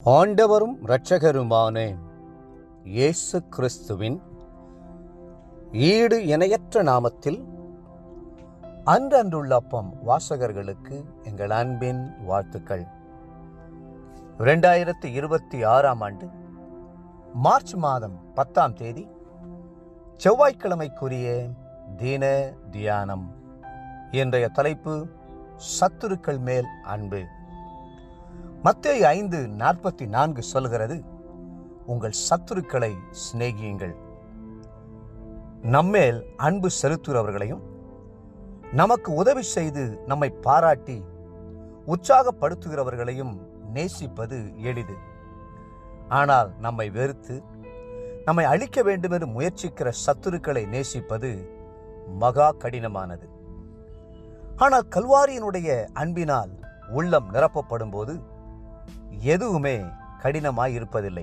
ஆண்டவரும் இரட்சகருமான இயேசு கிறிஸ்துவின் ஈடு இணையற்ற நாமத்தில் அன்றன்றுள்ள அப்பம் வாசகர்களுக்கு எங்கள் அன்பின் வாழ்த்துக்கள். 2026 ஆண்டு மார்ச் மாதம் 10ஆம் தேதி செவ்வாய்க்கிழமைக்குரிய தீன தியானம். இன்றைய தலைப்பு சத்துருக்கள் மேல் அன்பு. மத்தேயு 5:44 சொல்கிறது, உங்கள் சத்துருக்களை சிநேகியுங்கள். நம்மேல் அன்பு செலுத்துகிறவர்களையும் நமக்கு உதவி செய்து நம்மை பாராட்டி உற்சாகப்படுத்துகிறவர்களையும் நேசிப்பது எளிது. ஆனால் நம்மை வெறுத்து நம்மை அழிக்க வேண்டும் என்று முயற்சிக்கிற சத்துருக்களை நேசிப்பது மகா கடினமானது. ஆனால் கல்வாரியினுடைய அன்பினால் உள்ளம் நிரப்பப்படும் போது எதுவுமே கடினமாய் இருப்பதில்லை.